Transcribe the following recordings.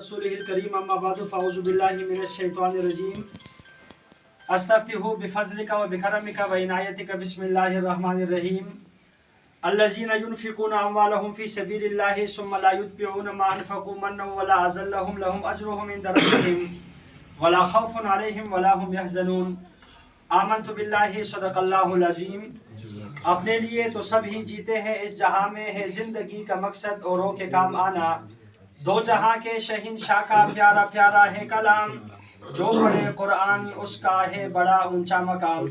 رسوله الكريم أما بعد فأعوذ بالله من الشيطان الرجيم أستفتح بفضلك وبكرمك وعنايتك بسم الله الرحمن الرحيم الذين ينفقون أموالهم في سبيل الله ثم لا يتبعون ما أنفقوا منا ولا أذى لهم أجرهم عند ربهم ولا خوف عليهم ولا هم يحزنون آمنت بالله صدق اللہ العظیم. اپنے لیے تو سب ہی جیتے ہیں، اس جہاں میں ہے زندگی کا مقصد اوروں کے کام آنا. دو جہاں کے شہنشاہ کا پیارا پیارا ہے کلام، جو پڑھے قرآن اس کا ہے بڑا اونچا مقام.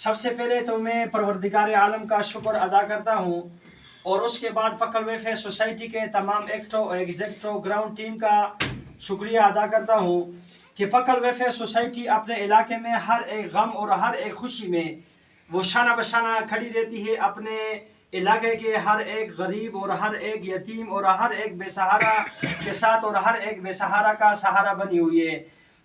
سب سے پہلے تو میں پروردگار عالم کا شکر ادا کرتا ہوں، اور اس کے بعد پکل ویلفیئر سوسائٹی کے تمام ایگزیکٹو گراؤنڈ ٹیم کا شکریہ ادا کرتا ہوں کہ پکل ویلفیئر سوسائٹی اپنے علاقے میں ہر ایک غم اور ہر ایک خوشی میں وہ شانہ بشانہ کھڑی رہتی ہے. اپنے علاقے کے ہر ایک غریب اور ہر ایک یتیم اور ہر ایک بے سہارا کے ساتھ اور ہر ایک بے سہارا کا سہارا بنی ہوئی ہے.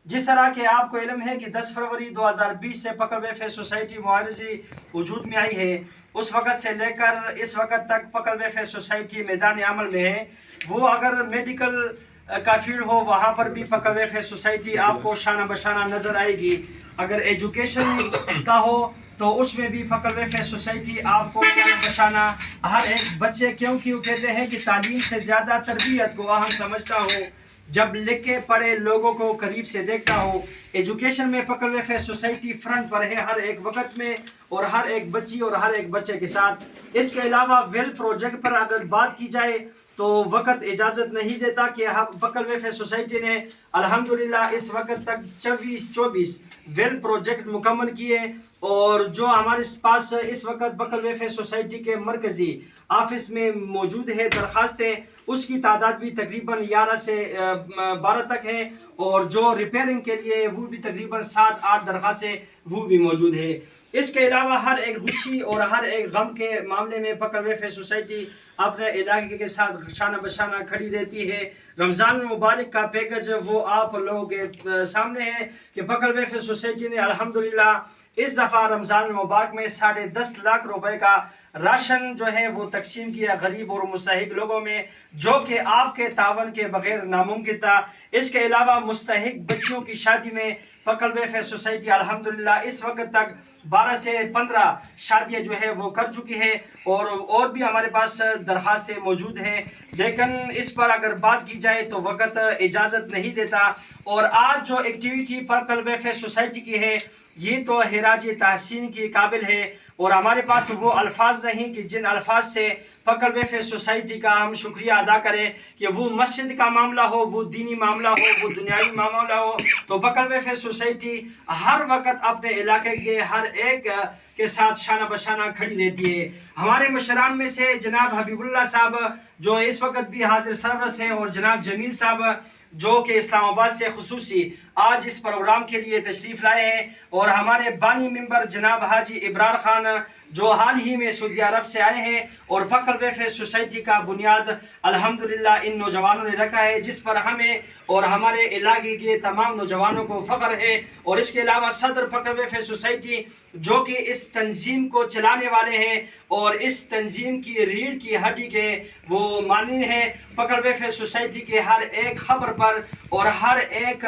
جس طرح کہ آپ کو علم ہے کہ 10 فروری 2020 سے پکل ویلفیئر سوسائٹی معارضی وجود میں آئی ہے، اس وقت سے لے کر اس وقت تک پکل ویلفیئر سوسائٹی میدان عمل میں ہے. وہ اگر میڈیکل کا فیلڈ ہو وہاں پر بھی پکل ویلفیئر سوسائٹی آپ کو شانہ بشانہ نظر آئے گی. اگر ایجوکیشن کا ہو تو اس میں بھی پکل ویلفیئر سوسائٹی آپ کو شانہ بشانہ ہر ایک بچے، کیونکہ وہ کہتے ہیں کہ تعلیم سے زیادہ تربیت کو اہم سمجھتا ہوں جب لکھے پڑھے لوگوں کو قریب سے دیکھتا ہوں. ایجوکیشن میں پکل ویلفیئر سوسائٹی فرنٹ پر ہے ہر ایک وقت میں اور ہر ایک بچی اور ہر ایک بچے کے ساتھ. اس کے علاوہ ویل پروجیکٹ پر اگر بات کی جائے تو وقت اجازت نہیں دیتا کہ پکل ویلفیئر سوسائٹی نے الحمدللہ اس وقت تک 24 ویل پروجیکٹ مکمل کیے، اور جو ہمارے پاس اس وقت پکل ویلفیئر سوسائٹی کے مرکزی آفس میں موجود ہے درخواستیں، اس کی تعداد بھی تقریباً 11 سے 12 تک ہے، اور جو ریپیئرنگ کے لیے وہ بھی تقریباً 7-8 درخواستیں وہ بھی موجود ہے. اس کے علاوہ ہر ایک خوشی اور ہر ایک غم کے معاملے میں پکل ویلفیئر سوسائٹی اپنے علاقے کے ساتھ شانہ بشانہ کھڑی رہتی ہے. رمضان المبارک کا پیکج وہ آپ لوگوں کے سامنے ہے کہ پکل ویلفیئر سوسائٹی نے الحمدللہ اس دفعہ رمضان المبارک میں 10.5 لاکھ روپے کا راشن جو ہے وہ تقسیم کیا غریب اور مستحق لوگوں میں، جو کہ آپ کے تعاون کے بغیر ناممکن تھا. اس کے علاوہ مستحق بچیوں کی شادی میں پکل ویلفیئر سوسائٹی الحمدللہ اس وقت تک 12 سے 15 شادیاں جو ہے وہ کر چکی ہے، اور بھی ہمارے پاس درخواستیں موجود ہیں، لیکن اس پر اگر بات کی جائے تو وقت اجازت نہیں دیتا. اور آج جو ایکٹیویٹی پکل ویلفیئر سوسائٹی کی ہے یہ تو حراج تحسین کی قابل ہے، اور ہمارے پاس وہ الفاظ نہیں کہ جن الفاظ سے پکل ویلفیئر سوسائٹی کا ہم شکریہ ادا کریں، کہ وہ مسجد کا معاملہ ہو، وہ دینی معاملہ ہو، وہ دنیاوی معاملہ ہو، تو پکل ویلفیئر سوسائٹی ہر وقت اپنے علاقے کے ہر ایک کے ساتھ شانہ بشانہ کھڑی رہتی ہے. ہمارے مشران میں سے جناب حبیب اللہ صاحب جو اس وقت بھی حاضر سرورس ہیں، اور جناب جمیل صاحب جو کہ اسلام آباد سے خصوصی آج اس پروگرام کے لیے تشریف لائے ہیں، اور ہمارے بانی ممبر جناب حاجی ابرار خان جو حال ہی میں سعودی عرب سے آئے ہیں، اور پکل ویلفیئر سوسائٹی کا بنیاد الحمدللہ ان نوجوانوں نے رکھا ہے، جس پر ہمیں اور ہمارے علاقے کے تمام نوجوانوں کو فخر ہے. اور اس کے علاوہ صدر پکل ویلفیئر سوسائٹی جو کہ اس تنظیم کو چلانے والے ہیں اور اس تنظیم کی ریڑھ کی ہڈی کے وہ معنی ہیں، پکل ویلفیئر سوسائٹی کے ہر ایک خبر پر اور ہر ایک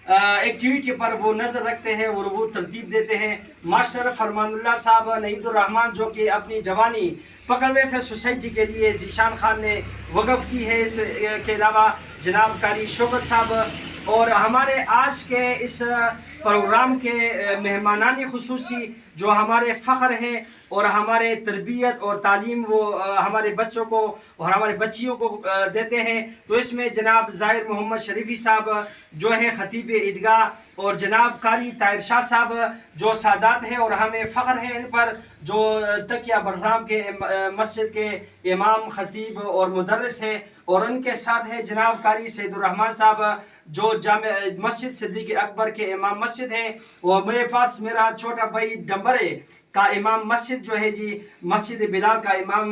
ایکٹیویٹی پر وہ نظر رکھتے ہیں اور وہ ترتیب دیتے ہیں. ماسٹر فرمان اللہ صاحب نعید الرحمان جو کہ اپنی جوانی پکل ویلفیئر سوسائٹی کے لیے ذیشان خان نے وقف کی ہے. اس کے علاوہ جناب قاری شوکت صاحب، اور ہمارے آج کے اس پروگرام کے مہمانان خصوصی جو ہمارے فخر ہیں اور ہمارے تربیت اور تعلیم وہ ہمارے بچوں کو اور ہمارے بچیوں کو دیتے ہیں، تو اس میں جناب ظاہر محمد شریفی صاحب جو ہے خطیب عیدگاہ، اور جناب قاری طاہر شاہ صاحب جو سادات ہیں اور ہمیں فخر ہے ان پر، جو تقیہ بڑھرام کے مسجد کے امام خطیب اور مدرس ہیں. اور ان کے ساتھ ہے جناب قاری سید الرحمان صاحب جو جامع مسجد صدیق اکبر کے امام مسجد ہیں. اور میرے پاس میرا چھوٹا بھائی ڈمبر ہے کا امام مسجد جو ہے جی مسجد بلال کا امام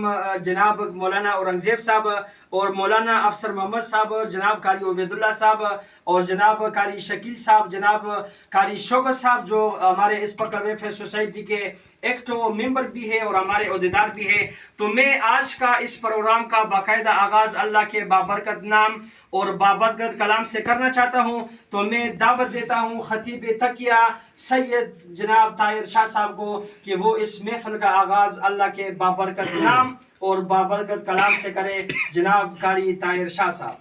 جناب مولانا اورنگزیب صاحب اور مولانا افسر محمد صاحب جناب قاری عبید اللہ صاحب اور جناب قاری شکیل صاحب جناب قاری شوکت صاحب جو ہمارے اس پکڑ ویلفیئر سوسائٹی کے ایکٹو ممبر بھی ہے اور ہمارے عہدیدار بھی ہے. تو میں آج کا اس پروگرام کا باقاعدہ آغاز اللہ کے بابرکت نام اور بابرکت کلام سے کرنا چاہتا ہوں. تو میں دعوت دیتا ہوں خطیب تقیہ سید جناب طاہر شاہ صاحب کو کہ وہ اس محفل کا آغاز اللہ کے بابرکت نام اور بابرکت کلام سے کرے. جناب قاری طاہر شاہ صاحب.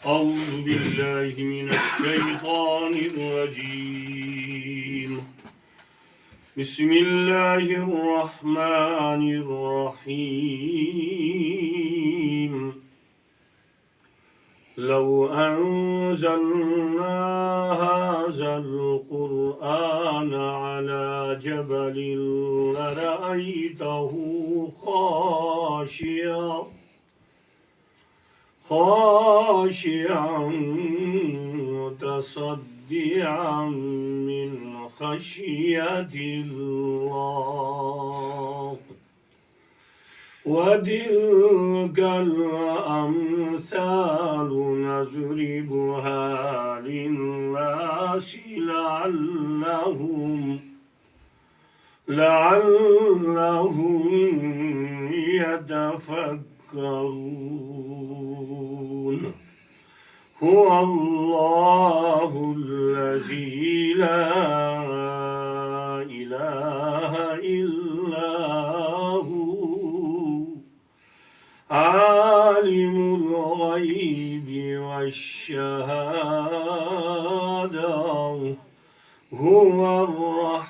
أعوذ بالله من الشيطان الرجيم بسم الله الرحمن الرحيم لو أنزلنا هذا القرآن على جبل لرأيته خاشعا متصدعا من خشية الله وتلك الأمثال نضربها للناس لعلهم يتفكرون. هو الله الذي لا إله إلا هو عالم الغيب والشهادة هو الرحمن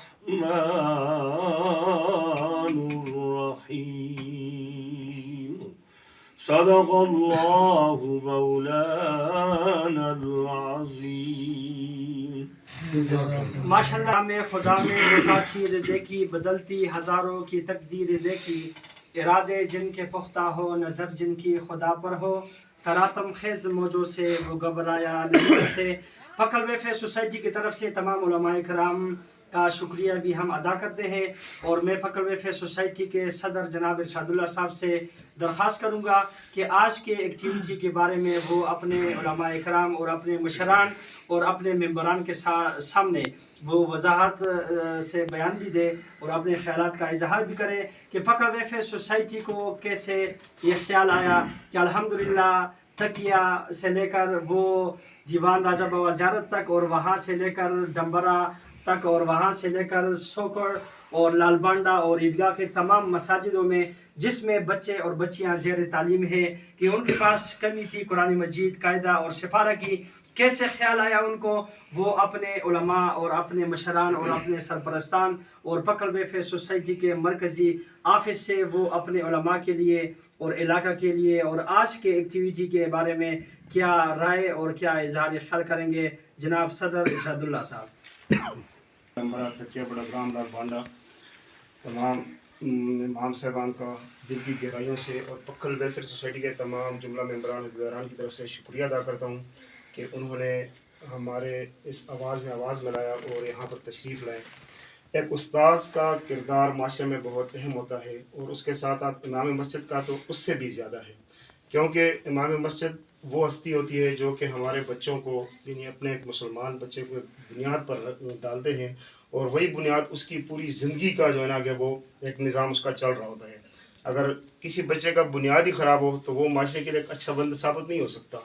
الرحيم. صدق الله مولانا العظيم. ماشاءاللہ میں خدا میں وہ تاثیر دیکھی بدلتی ہزاروں کی تقدیر دیکھی. ارادے جن کے پختہ ہو نظر جن کی خدا پر ہو تراتم خیز موجوں سے وہ گھبرایا نہیں کرتے. پکل ویلفیئر سوسائٹی کی طرف سے تمام علماء کرام کا شکریہ بھی ہم ادا کرتے ہیں. اور میں پکل ویلفیئر سوسائٹی کے صدر جناب ارشاد اللہ صاحب سے درخواست کروں گا کہ آج کے ایکٹیویٹی کے بارے میں وہ اپنے علماء کرام اور اپنے مشران اور اپنے ممبران کے سامنے وہ وضاحت سے بیان بھی دے اور اپنے خیالات کا اظہار بھی کرے کہ پکل ویلفیئر سوسائٹی کو کیسے یہ خیال آیا کہ الحمدللہ تقیہ سے لے کر وہ دیوان راجہ بابا زیارت تک اور وہاں سے لے کر ڈمبرا تک اور وہاں سے لے کر سوکڑ اور لال بانڈا اور عیدگاہ کے تمام مساجدوں میں جس میں بچے اور بچیاں زیر تعلیم ہیں کہ ان کے پاس کمی تھی قرآن مجید قاعدہ اور سپارہ کی. کیسے خیال آیا ان کو وہ اپنے علماء اور اپنے مشران اور اپنے سرپرستان اور پکل ویلفیئر سوسائٹی کے مرکزی آفس سے وہ اپنے علماء کے لیے اور علاقہ کے لیے اور آج کے ایکٹیویٹی کے بارے میں کیا رائے اور کیا اظہار خیال کریں گے. جناب صدر ارشاد اللہ صاحب. لال بانڈا تمام امام صاحبان کا دل کی گہرائیوں سے اور پکل ویلفیئر سوسائٹی کے تمام جملہ ممبران کی طرف سے شکریہ ادا کرتا ہوں کہ انہوں نے ہمارے اس آواز میں آواز ملایا اور یہاں پر تشریف لائے. ایک استاذ کا کردار معاشرے میں بہت اہم ہوتا ہے اور اس کے ساتھ ساتھ امام مسجد کا تو اس سے بھی زیادہ ہے کیونکہ امام مسجد وہ ہستی ہوتی ہے جو کہ ہمارے بچوں کو یعنی اپنے ایک مسلمان بچے کو بنیاد پر ڈالتے ہیں اور وہی بنیاد اس کی پوری زندگی کا جو ہے نا کہ وہ ایک نظام اس کا چل رہا ہوتا ہے. اگر کسی بچے کا بنیاد ہی خراب ہو تو وہ معاشرے کے لیے ایک اچھا بند ثابت نہیں ہو سکتا.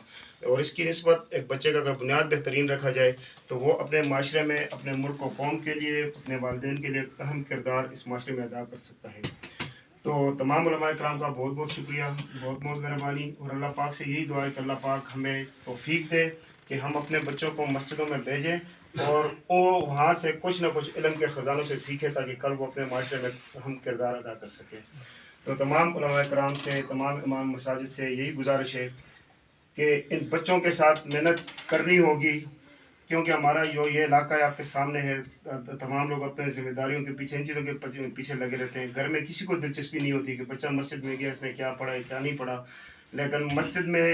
اور اس کی نسبت ایک بچے کا اگر بنیاد بہترین رکھا جائے تو وہ اپنے معاشرے میں اپنے ملک و قوم کے لیے اپنے والدین کے لیے اہم کردار اس معاشرے میں ادا کر سکتا ہے. تو تمام علماء کرام کا بہت بہت شکریہ, بہت بہت مہربانی, اور اللہ پاک سے یہی دعا ہے کہ اللہ پاک ہمیں توفیق دے کہ ہم اپنے بچوں کو مسجدوں میں بھیجیں اور وہ وہاں سے کچھ نہ کچھ علم کے خزانوں سے سیکھے تاکہ کل وہ اپنے معاشرے میں اہم کردار ادا کر سکے. تو تمام علماء کرام سے, تمام امام مساجد سے یہی گزارش ہے کہ ان بچوں کے ساتھ محنت کرنی ہوگی کیونکہ ہمارا جو یہ علاقہ ہے آپ کے سامنے ہے. تمام لوگ اپنے ذمہ داریوں کے پیچھے ان چیزوں کے پیچھے لگے رہتے ہیں. گھر میں کسی کو دلچسپی نہیں ہوتی کہ بچہ مسجد میں گیا اس نے کیا پڑھا ہے کیا نہیں پڑھا, لیکن مسجد میں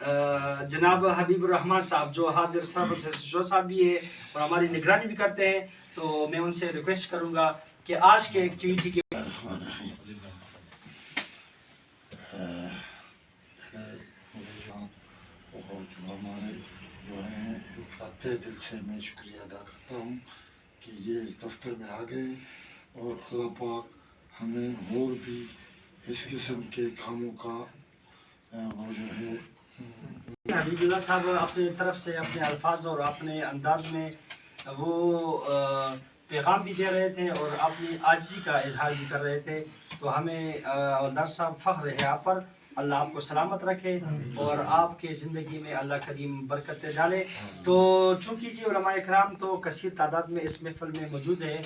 جناب حبیب الرحمان صاحب جو حاضر جو صاحب بھی ہے اور ہماری نگرانی بھی کرتے ہیں، تو میں ان سے ریکویسٹ کروں گا کہ آج کے ایکٹیویٹی کے اور جو ہمارے جو ہیں ان کا تہ دل سے میں شکریہ ادا کرتا ہوں کہ یہ اس دفتر میں آ گئے، اور اللہ پاک ہمیں اور بھی اس قسم کے کاموں کا وہ جو ہے حبیب اللہ صاحب اپنے طرف سے اپنے الفاظ اور اپنے انداز میں وہ پیغام بھی دے رہے تھے اور اپنی عاجزی کا اظہار بھی کر رہے تھے، تو ہمیں حوالدار صاحب فخر ہے آپ پر، اللہ آپ کو سلامت رکھے اور آپ کے زندگی میں اللہ کریم برکتیں ڈالے۔ تو چونکہ جی علماء کرام تو کثیر تعداد میں اس محفل میں موجود ہے،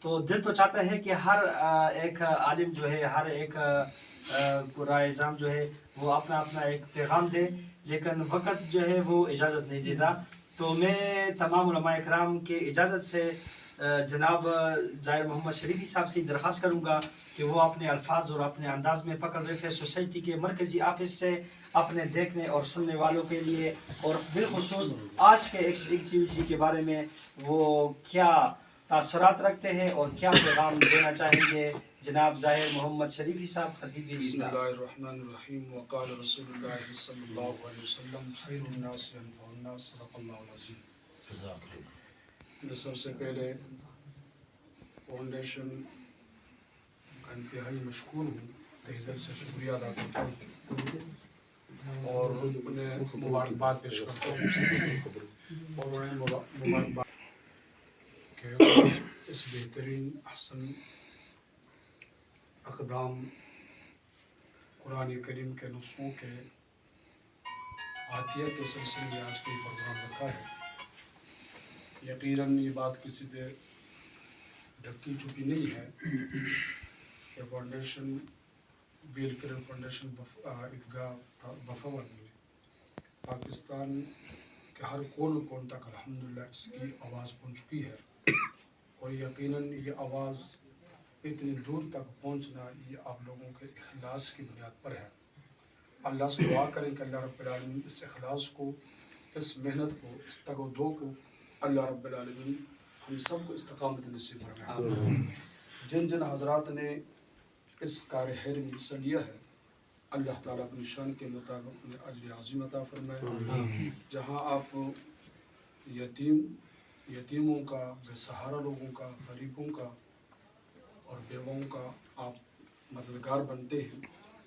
تو دل تو چاہتا ہے کہ ہر ایک عالم جو ہے، ہر ایک رائزام جو ہے وہ اپنا اپنا ایک پیغام دے، لیکن وقت جو ہے وہ اجازت نہیں دیتا۔ تو میں تمام علماء اکرام کے اجازت سے جناب ظاہر محمد شریفی صاحب سے درخواست کروں گا کہ وہ اپنے الفاظ اور اپنے انداز میں پکڑ ویلفیئر سوسائٹی کے مرکزی آفس سے اپنے دیکھنے اور سننے والوں کے لیے اور بالخصوص آج کے ایکٹیویٹی کے بارے میں وہ کیا تاثرات رکھتے ہیں اور کیا پیغام دینا چاہیں گے۔ جناب ظاہر محمد شریفی صاحب خطیب بسم عیدگاہ۔ اللہ الرحمن الرحیم وقال رسول اللہ صلی اللہ علیہ وسلم خیر الناس انفع الناس صدق اللہ العظیم۔ جزاک اللہ۔ میں سب سے پہلے فاؤنڈیشن کا انتہائی مشکور ہوں، تہ دل سے شکریہ ادا کرتا ہوں اور انہیں مبارکباد پیش کرتا ہوں، اور انہیں مبارکباد کہ اس بہترین احسن اقدام قرآن کریم کے نسخوں کے عطیہ کے سلسلے میں آج کا یہ پروگرام رکھا ہے۔ یقیناً یہ بات کسی سے ڈھکی چھپی نہیں ہے کہ فاؤنڈیشن ویل کریم فاؤنڈیشن عیدگاہ بفور میں پاکستان کے ہر کون کون تک الحمدللہ اس کی آواز پہنچ چکی ہے، اور یقیناً یہ آواز اتنی دور تک پہنچنا یہ آپ لوگوں کے اخلاص کی بنیاد پر ہے۔ اللہ سے دعا کریں کہ اللہ رب العالمین اس اخلاص کو، اس محنت کو، اس تگ و دو کو اللہ رب العالمین ہم سب کو استقامت نصیب فرمائے۔ جن جن حضرات نے اس کار خیر میں حصہ لیا ہے، اللہ تعالیٰ اپنی شان کے مطابق انہیں اجر عظیم عطا فرمائے۔ جہاں آپ یتیموں کا، بے سہارا لوگوں کا، غریبوں کا اور بیواؤں کا آپ مددگار بنتے ہیں،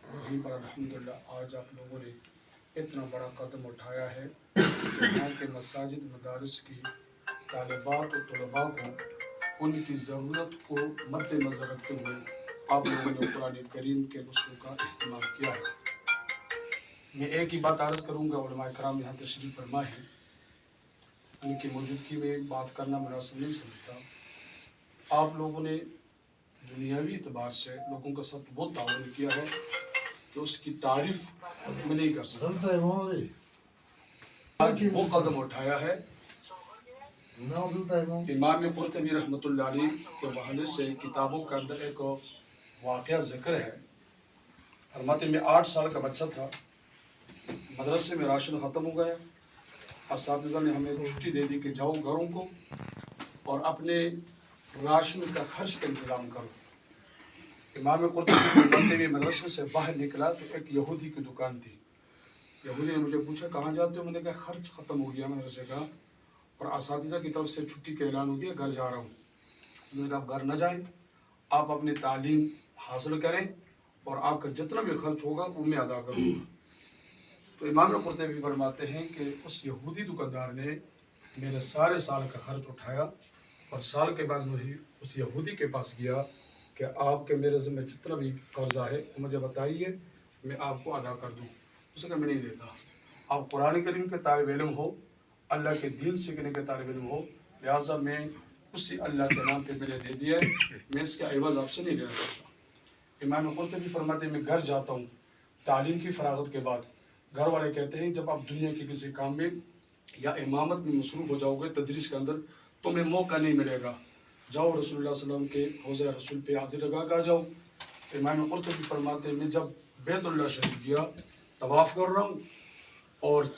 وہیں پر الحمدللہ آج آپ لوگوں نے اتنا بڑا قدم اٹھایا ہے کہ یہاں کے مساجد مدارس کی طالبات و طلباء کو ان کی ضرورت کو مد نظر رکھتے ہوئے آپ لوگوں نے قرآن کریم کے نسخوں کا اہتمام کیا ہے۔ میں ایک ہی بات عرض کروں گا، علماء کرام یہاں تشریف فرما ہے، ان کی موجودگی میں بات کرنا مناسب نہیں سمجھتا۔ آپ لوگوں نے دنیاوی اعتبار سے لوگوں کا ساتھ وہ تعاون کیا ہے کہ اس کی تعریف میں نہیں کر سکتا۔ آج وہ قدم اٹھایا ہے، امام قرطبی رحمۃ اللہ علیہ کے حوالے سے کتابوں کے اندر ایک واقعہ ذکر ہے۔ فرماتے میں 8 سال کا بچہ تھا، مدرسے میں راشن ختم ہو گیا، اساتذہ نے ہمیں چھٹی دے دی کہ جاؤ گھروں کو اور اپنے راشن کا خرچ کا انتظام کرو۔ امام قرطبی میں مدرسے سے باہر نکلا تو ایک یہودی کی دکان تھی۔ یہودی نے مجھے پوچھا کہاں جاتے ہو؟ میں نے کہا خرچ ختم ہو گیا مدرسے کا اور اساتذہ کی طرف سے چھٹی کا اعلان ہو گیا، گھر جا رہا ہوں۔ میں نے کہا آپ گھر نہ جائیں، آپ اپنی تعلیم حاصل کریں اور آپ کا جتنا بھی خرچ ہوگا وہ میں ادا کروں گا۔ تو امام قرطبی فرماتے ہیں کہ اس یہودی دکاندار نے میرے سارے سال کا خرچ اٹھایا اور سال کے بعد مجھے اس یہودی کے پاس گیا کہ آپ کے میرے ذمہ جتنا بھی قرضہ ہے مجھے بتائیے، میں آپ کو ادا کر دوں۔ اس نے کہا میں نہیں لیتا، آپ قرآن کریم کے طالب علم ہو، اللہ کے دین سیکھنے کے طالب علم ہو، لہٰذا میں اسی اللہ کے نام پہ میں نے دے دیا ہے، میں اس کے عوض آپ سے نہیں لینا چاہتا۔ امام قرطبی فرماتے ہیں میں گھر جاتا ہوں تعلیم کی فراغت کے بعد، گھر والے کہتے ہیں جب آپ دنیا کے کسی کام میں یا امامت میں مصروف ہو جاؤ گے تدریس کے اندر تمہیں موقع نہیں ملے گا، جاؤ رسول اللہ صلی اللہ علیہ وسلم کے حوض رسول پہ حاضر لگا کے جاؤ۔ امام قرطبی فرماتے ہیں میں جب بیت اللہ شریف گیا، طواف کر رہا ہوں اور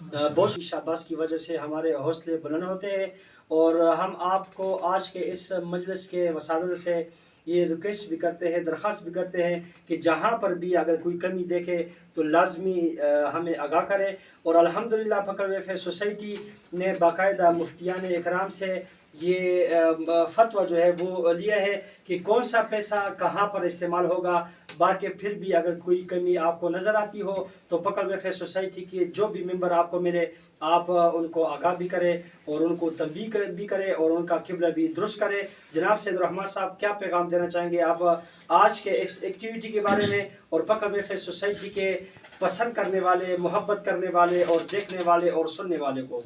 بہت شاباش کی وجہ سے ہمارے حوصلے بلند ہوتے ہیں، اور ہم آپ کو آج کے اس مجلس کے وسادت سے یہ ریکویسٹ بھی کرتے ہیں، درخواست بھی کرتے ہیں کہ جہاں پر بھی اگر کوئی کمی دیکھے تو لازمی ہمیں آگاہ کرے. اور الحمدللہ پکڑ ویلفیئر سوسائٹی نے باقاعدہ مفتیان اکرام سے یہ فتویٰ جو ہے وہ لیا ہے کہ کون سا پیسہ کہاں پر استعمال ہوگا. باقی پھر بھی اگر کوئی کمی آپ کو نظر آتی ہو تو پکڑ ویلفیئر سوسائٹی کے جو بھی ممبر آپ کو ملے آپ ان کو آگاہ بھی کرے اور ان کو تنبیہ بھی کرے اور ان کا قبلہ بھی درست کرے. جناب سید الرحمان صاحب کیا پیغام دینا چاہیں گے آپ آج کے اس ایکٹیویٹی کے بارے میں اور پکڑ ویلفیئر سوسائٹی کے پسند کرنے والے، محبت کرنے والے اور دیکھنے والے اور سننے والے کو؟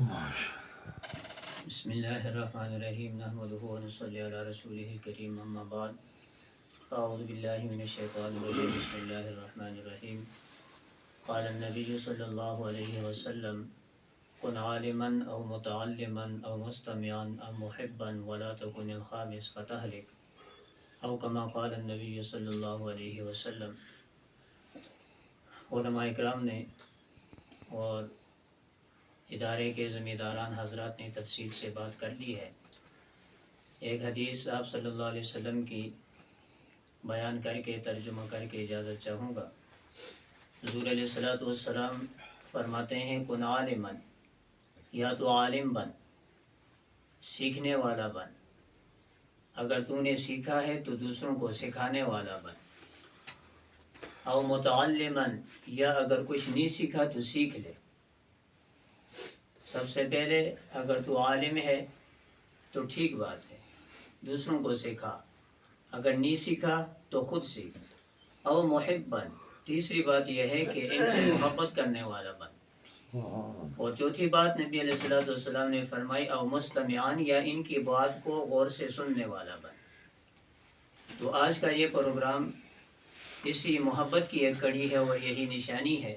بسم اللہ الرحمن الرحیم نحمدہ ونصلی علی رسولہ الکریم اما بعد اعوذ باللہ من الشیطان الرجیم بسم اللہ الرحمن الرحیم قال النبی صلی اللہ علیہ وسلم کن عالما او متعلما او مستمعا او محبا ولا تکن الخامس فتہلک او کما قال النبی صلی اللہ علیہ وسلم. علماء اکرام نے اور ادارے کے ذمہ داران حضرات نے تفصیل سے بات کر لی ہے. ایک حدیث آپ صلی اللہ علیہ وسلم کی بیان کر کے ترجمہ کر کے اجازت چاہوں گا. حضور علیہ الصلوۃ والسلام فرماتے ہیں کن عالما، یا تو عالم بن، سیکھنے والا بن. اگر تو نے سیکھا ہے تو دوسروں کو سکھانے والا بن. او متعلما، یا اگر کچھ نہیں سیکھا تو سیکھ لے. سب سے پہلے اگر تو عالم ہے تو ٹھیک بات ہے، دوسروں کو سکھا. اگر نہیں سیکھا تو خود سیکھ. او محبا، تیسری بات یہ ہے کہ ان سے محبت کرنے والا بن. اور چوتھی بات نبی علیہ الصلوۃ والسلام نے فرمائی او مستمعان، یا ان کی بات کو غور سے سننے والا بن. تو آج کا یہ پروگرام اسی محبت کی ایک کڑی ہے اور یہی نشانی ہے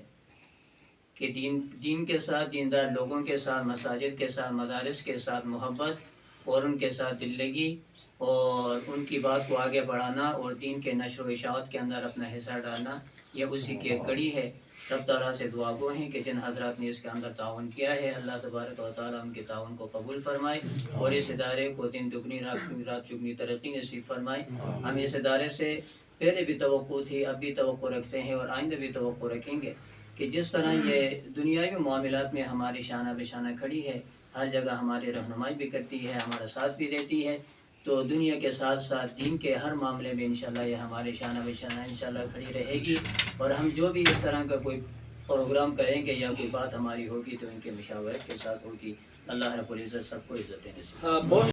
کہ دین کے ساتھ، دیندار لوگوں کے ساتھ، مساجد کے ساتھ، مدارس کے ساتھ محبت اور ان کے ساتھ دل لگی اور ان کی بات کو آگے بڑھانا اور دین کے نشر و اشاعت کے اندر اپنا حصہ ڈالنا، یہ اسی کی ایک کڑی ہے. رب تعالیٰ سے دعا گو ہیں کہ جن حضرات نے اس کے اندر تعاون کیا ہے اللہ تبارک و تعالیٰ ان کے تعاون کو قبول فرمائے اور اس ادارے کو دن دگنی رات چگنی ترقی نصیب فرمائے. ہم اس ادارے سے پہلے بھی توقع تھی، اب بھی توقع رکھتے ہیں اور آئندہ بھی توقع رکھیں گے کہ جس طرح یہ دنیاوی معاملات میں ہماری شانہ بشانہ کھڑی ہے، ہر جگہ ہماری رہنمائی بھی کرتی ہے، ہمارا ساتھ بھی دیتی ہے، تو دنیا کے ساتھ ساتھ دین کے ہر معاملے میں انشاءاللہ یہ ہمارے شانہ بشانہ انشاءاللہ کھڑی رہے گی. اور ہم جو بھی اس طرح کا کوئی پروگرام کریں گے یا کوئی بات ہماری ہوگی تو ان کے مشاورت کے ساتھ ہوگی. اللہ رب العزت سب کو عزت نصیب.